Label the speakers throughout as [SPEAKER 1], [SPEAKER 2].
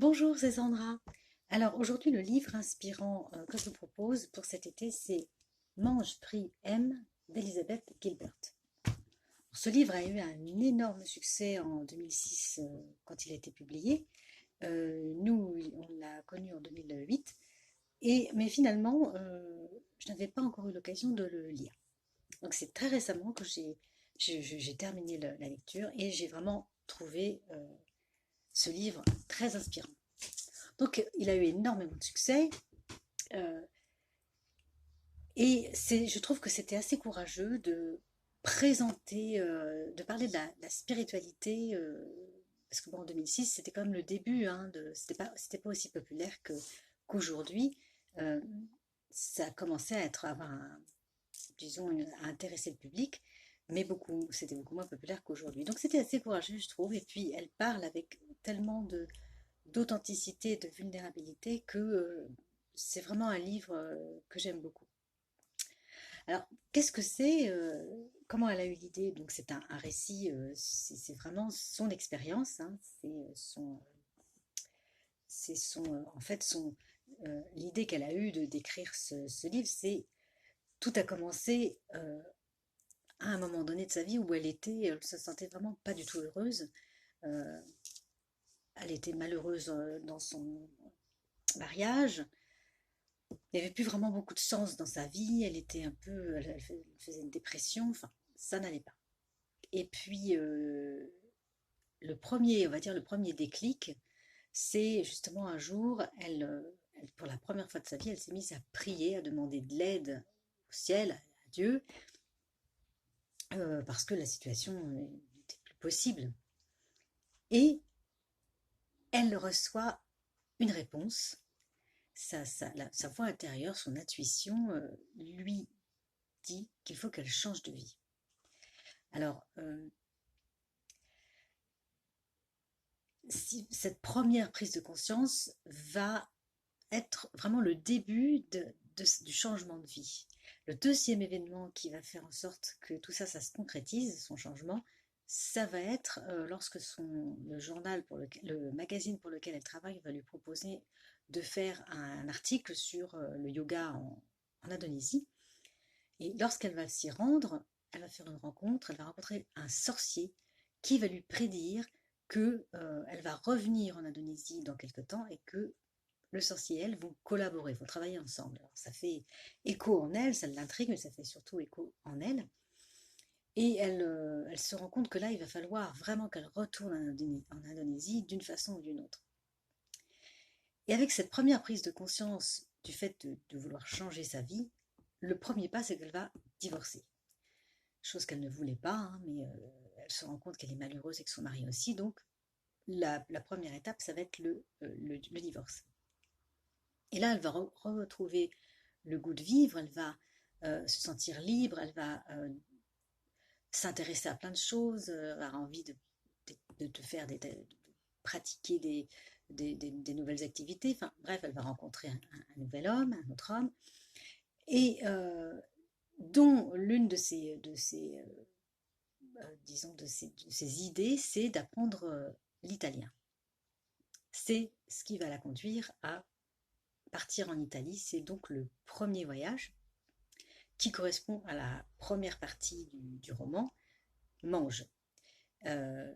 [SPEAKER 1] Bonjour, c'est Sandra. Alors aujourd'hui, le livre inspirant que je vous propose pour cet été, c'est Mange, prie, aime d'Elizabeth Gilbert. Ce livre a eu un énorme succès en 2006 quand il a été publié. Nous, on l'a connu en 2008, mais finalement, je n'avais pas encore eu l'occasion de le lire. Donc c'est très récemment que j'ai terminé la lecture et j'ai vraiment trouvé ce livre très inspirant. Donc, il a eu énormément de succès euh, et je trouve que c'était assez courageux de présenter, de parler de la spiritualité, parce que bon, en 2006, c'était quand même le début, hein, c'était pas aussi populaire qu'aujourd'hui. Euh, Ça a commencé à disons, à intéresser le public, mais c'était beaucoup moins populaire qu'aujourd'hui. Donc, c'était assez courageux, je trouve. Et puis, elle parle avec tellement d'authenticité, de vulnérabilité que c'est vraiment un livre que j'aime beaucoup. Alors, qu'est-ce que c'est comment elle a eu l'idée? Donc, c'est un récit, c'est vraiment son expérience, hein, en fait, l'idée qu'elle a eue d'écrire ce livre, c'est tout a commencé à un moment donné de sa vie où elle se sentait vraiment pas du tout heureuse. Euh, Elle était malheureuse dans son mariage. Il n'y avait plus vraiment beaucoup de sens dans sa vie, elle était un peu, elle faisait une dépression, enfin, ça n'allait pas. Et puis, on va dire le premier déclic, c'est justement un jour, pour la première fois de sa vie, elle s'est mise à prier, à demander de l'aide au ciel, à Dieu, parce que la situation n'était plus possible. Et elle reçoit une réponse. Sa voix intérieure, son intuition, lui dit qu'il faut qu'elle change de vie. Alors, cette première prise de conscience va être vraiment le début du changement de vie. Le deuxième événement qui va faire en sorte que tout ça, ça se concrétise, son changement, ça va être lorsque le magazine pour lequel elle travaille va lui proposer de faire un article sur le yoga en Indonésie. Et lorsqu'elle va s'y rendre, elle va faire une rencontre, elle va rencontrer un sorcier qui va lui prédire que elle va revenir en Indonésie dans quelque temps et que le sorcier et elle vont collaborer, vont travailler ensemble. Alors, ça fait écho en elle, ça l'intrigue, mais ça fait surtout écho en elle. Et elle se rend compte que là, il va falloir vraiment qu'elle retourne en Indonésie d'une façon ou d'une autre. Et avec cette première prise de conscience du fait de vouloir changer sa vie, le premier pas, c'est qu'elle va divorcer. Chose qu'elle ne voulait pas, hein, mais elle se rend compte qu'elle est malheureuse et que son mari aussi. Donc, la première étape, ça va être le divorce. Et là, elle va retrouver le goût de vivre, elle va se sentir libre, elle va s'intéresser à plein de choses, avoir envie de faire de pratiquer des nouvelles activités. Enfin, bref, elle va rencontrer un nouvel homme, un autre homme, et dont l'une disons, de ses idées, c'est d'apprendre l'italien. C'est ce qui va la conduire à partir en Italie. C'est donc le premier voyage qui correspond à la première partie du roman, Mange. Euh,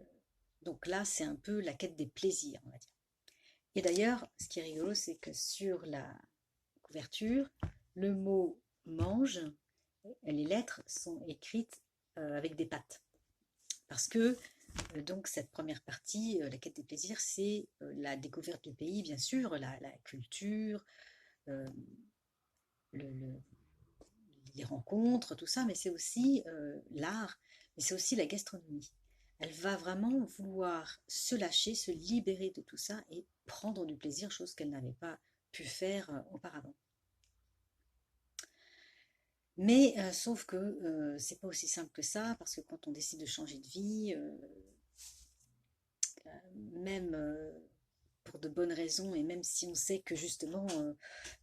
[SPEAKER 1] donc là, c'est un peu la quête des plaisirs, on va dire. Et d'ailleurs, ce qui est rigolo, c'est que sur la couverture, le mot mange, les lettres sont écrites avec des pattes. Parce que donc cette première partie, la quête des plaisirs, c'est la découverte du pays, bien sûr, la culture, euh, le, les rencontres, tout ça, mais c'est aussi l'art, mais c'est aussi la gastronomie. Elle va vraiment vouloir se lâcher, se libérer de tout ça et prendre du plaisir, chose qu'elle n'avait pas pu faire auparavant. Mais sauf que c'est pas aussi simple que ça, parce que quand on décide de changer de vie, même pour de bonnes raisons, et même si on sait que justement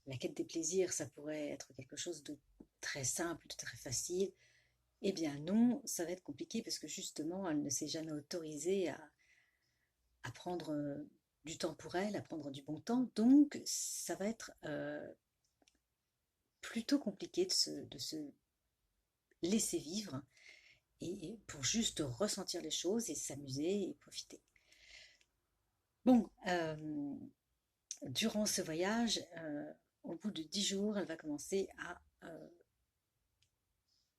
[SPEAKER 1] la quête des plaisirs, ça pourrait être quelque chose de très simple, de très facile, eh bien non, ça va être compliqué parce que justement, elle ne s'est jamais autorisée à prendre. du temps pour elle, à prendre du bon temps. Donc, ça va être plutôt compliqué de se laisser vivre et pour juste ressentir les choses et s'amuser et profiter. Bon, durant ce voyage, au bout de 10 jours, elle va commencer à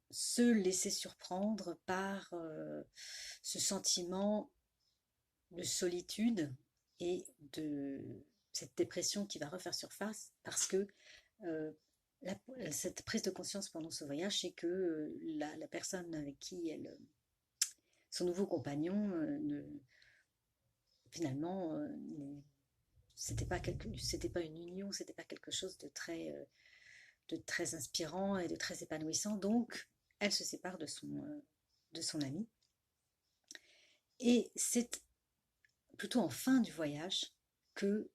[SPEAKER 1] se laisser surprendre par ce sentiment de solitude et de cette dépression qui va refaire surface parce que euh, cette prise de conscience pendant ce voyage, c'est que la personne avec qui elle, son nouveau compagnon, finalement, c'était pas une union, c'était pas quelque chose de très inspirant et de très épanouissant. Donc, elle se sépare de son ami. Et c'est plutôt en fin du voyage que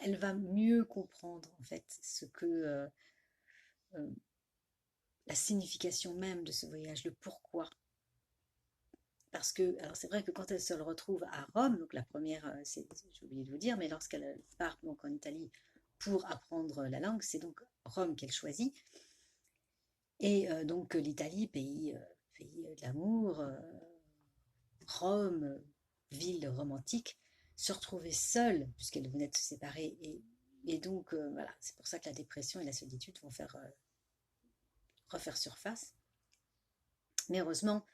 [SPEAKER 1] elle va mieux comprendre en fait ce que euh, la signification même de ce voyage, le pourquoi. Parce que, alors c'est vrai que quand elle se retrouve à Rome, donc la première, j'ai oublié de vous dire, mais lorsqu'elle part donc en Italie pour apprendre la langue, c'est donc Rome qu'elle choisit. Et donc l'Italie, pays de l'amour, Rome, ville romantique, se retrouver seule, puisqu'elle venait de se séparer. Et donc, voilà, c'est pour ça que la dépression et la solitude vont refaire surface. Mais heureusement,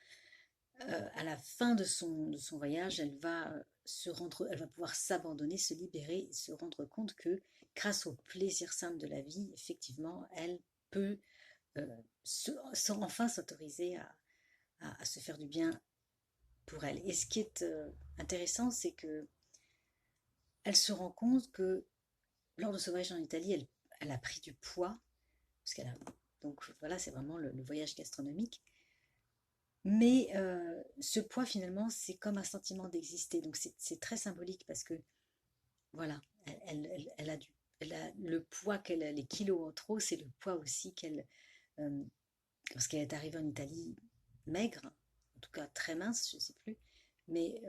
[SPEAKER 1] à la fin de son voyage, elle va pouvoir s'abandonner, se libérer, et se rendre compte que grâce au plaisir simple de la vie, effectivement, elle peut enfin s'autoriser à se faire du bien pour elle. Et ce qui est intéressant, c'est que elle se rend compte que lors de ce voyage en Italie, elle a pris du poids, parce qu'elle a, donc voilà, c'est vraiment le voyage gastronomique. Mais ce poids, finalement, c'est comme un sentiment d'exister. Donc c'est très symbolique parce que, voilà, elle a le poids qu'elle a, les kilos en trop, c'est le poids aussi euh, parce qu'elle est arrivée en Italie maigre, en tout cas très mince, je ne sais plus, mais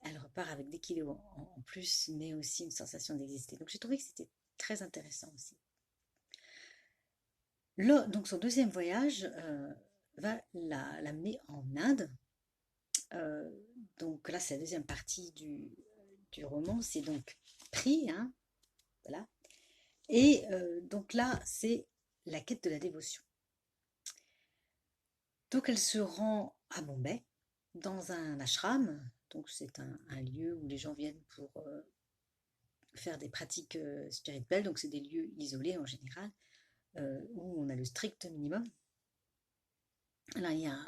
[SPEAKER 1] elle repart avec des kilos en plus, mais aussi une sensation d'exister. Donc j'ai trouvé que c'était très intéressant aussi. Là, donc son deuxième voyage va l'amener en Inde. Euh, donc là, c'est la deuxième partie du roman, c'est donc pris, hein, voilà. Et donc là, c'est la quête de la dévotion. Donc elle se rend à Bombay, dans un ashram, donc c'est un lieu où les gens viennent pour faire des pratiques spirituelles, donc c'est des lieux isolés en général, où on a le strict minimum. Là, il y a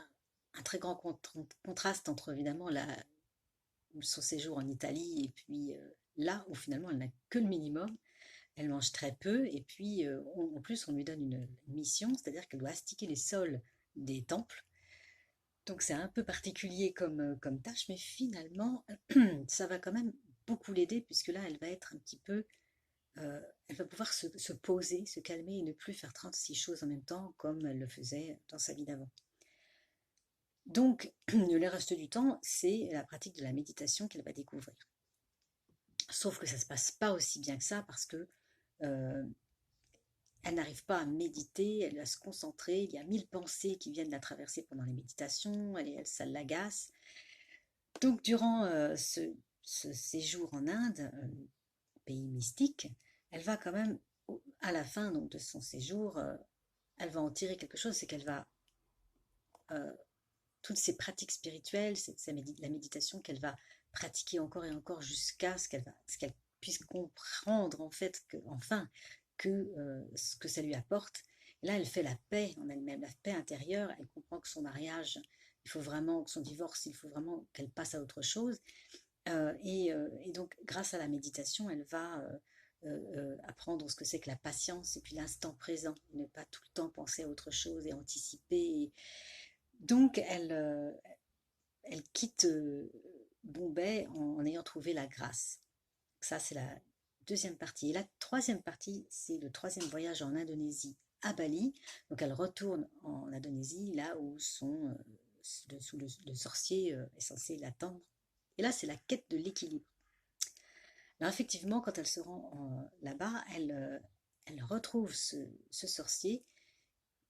[SPEAKER 1] un très grand contraste entre évidemment son séjour en Italie et puis là où finalement elle n'a que le minimum, elle mange très peu et puis en plus on lui donne une mission, c'est-à-dire qu'elle doit astiquer les sols des temples. Donc c'est un peu particulier comme tâche, mais finalement ça va quand même beaucoup l'aider puisque là elle va être un petit peu, elle va pouvoir se poser, se calmer et ne plus faire 36 choses en même temps comme elle le faisait dans sa vie d'avant. Donc le reste du temps, c'est la pratique de la méditation qu'elle va découvrir. Sauf que ça ne se passe pas aussi bien que ça parce que euh, elle n'arrive pas à méditer, elle va se concentrer, il y a 1000 pensées qui viennent la traverser pendant les méditations, ça l'agace. Donc durant ce séjour en Inde, pays mystique, elle va quand même, à la fin donc, de son séjour, elle va en tirer quelque chose, c'est qu'elle va, euh, toutes ces pratiques spirituelles, la méditation qu'elle va pratiquer encore et encore jusqu'à ce qu'elle puisse comprendre en fait, enfin, que ce que ça lui apporte. Et là, elle fait la paix en elle-même, la paix intérieure. Elle comprend que son mariage, il faut vraiment, que son divorce, il faut vraiment qu'elle passe à autre chose. Et donc, grâce à la méditation, elle va apprendre ce que c'est que la patience et puis l'instant présent, ne pas tout le temps penser à autre chose et anticiper. Donc, elle quitte Bombay en ayant trouvé la grâce. Ça, c'est la deuxième partie. Et la troisième partie, c'est le troisième voyage en Indonésie, à Bali. Donc, elle retourne en Indonésie, là où le sorcier est censé l'attendre Et là, c'est la quête de l'équilibre. Alors effectivement, quand elle se rend là-bas, elle retrouve ce sorcier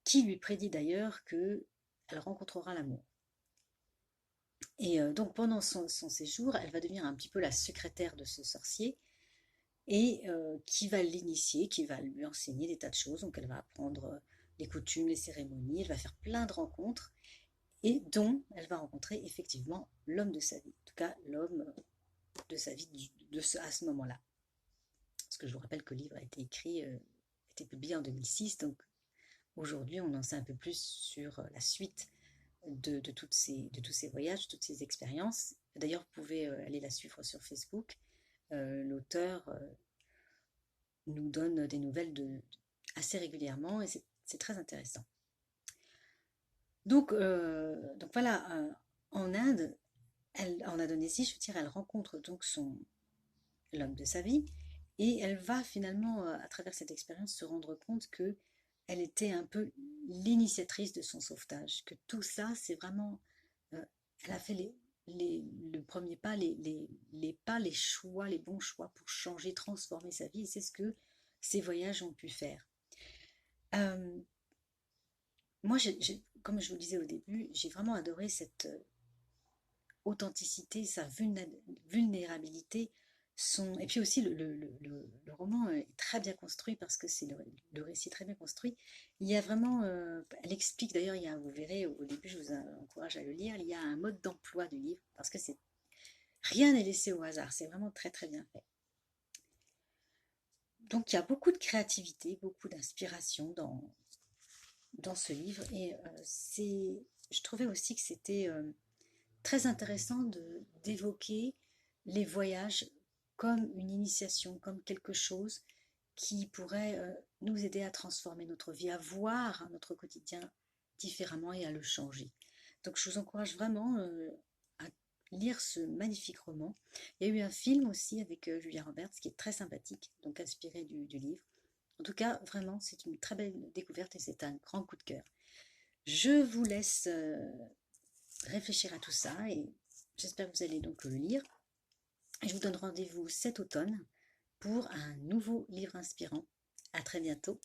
[SPEAKER 1] qui lui prédit d'ailleurs qu'elle rencontrera l'amour. Et donc pendant son séjour, elle va devenir un petit peu la secrétaire de ce sorcier et qui va l'initier, qui va lui enseigner des tas de choses. Donc elle va apprendre les coutumes, les cérémonies, elle va faire plein de rencontres et dont elle va rencontrer effectivement l'homme de sa vie. En tout cas, l'homme de sa vie à ce moment-là. Parce que je vous rappelle que le livre a été écrit, a été publié en 2006, donc aujourd'hui on en sait un peu plus sur la suite de tous ces voyages, toutes ces expériences. D'ailleurs, vous pouvez aller la suivre sur Facebook. L'auteur nous donne des nouvelles assez régulièrement et c'est très intéressant. Donc voilà, en Inde, en Indonésie, je veux dire, elle rencontre donc l'homme de sa vie et elle va finalement, à travers cette expérience, se rendre compte que elle était un peu l'initiatrice de son sauvetage, que tout ça, c'est vraiment, elle a fait le premier pas, les pas, les choix, les bons choix pour changer, transformer sa vie, et c'est ce que ces voyages ont pu faire. Euh, Moi, comme je vous le disais au début, j'ai vraiment adoré cette authenticité, sa vulnérabilité, et puis aussi le roman est très bien construit parce que c'est le récit très bien construit. Il y a vraiment, elle explique d'ailleurs, vous verrez au début, je vous encourage à le lire, il y a un mode d'emploi du livre parce que rien n'est laissé au hasard, c'est vraiment très très bien fait. Donc il y a beaucoup de créativité, beaucoup d'inspiration dans ce livre et je trouvais aussi que c'était très intéressant d'évoquer les voyages comme une initiation, comme quelque chose qui pourrait nous aider à transformer notre vie, à voir notre quotidien différemment et à le changer. Donc je vous encourage vraiment à lire ce magnifique roman. Il y a eu un film aussi avec Julia Roberts qui est très sympathique, donc inspiré du livre. En tout cas, vraiment, c'est une très belle découverte et c'est un grand coup de cœur. Je vous laisse réfléchir à tout ça et j'espère que vous allez donc le lire. Et je vous donne rendez-vous cet automne pour un nouveau livre inspirant. À très bientôt.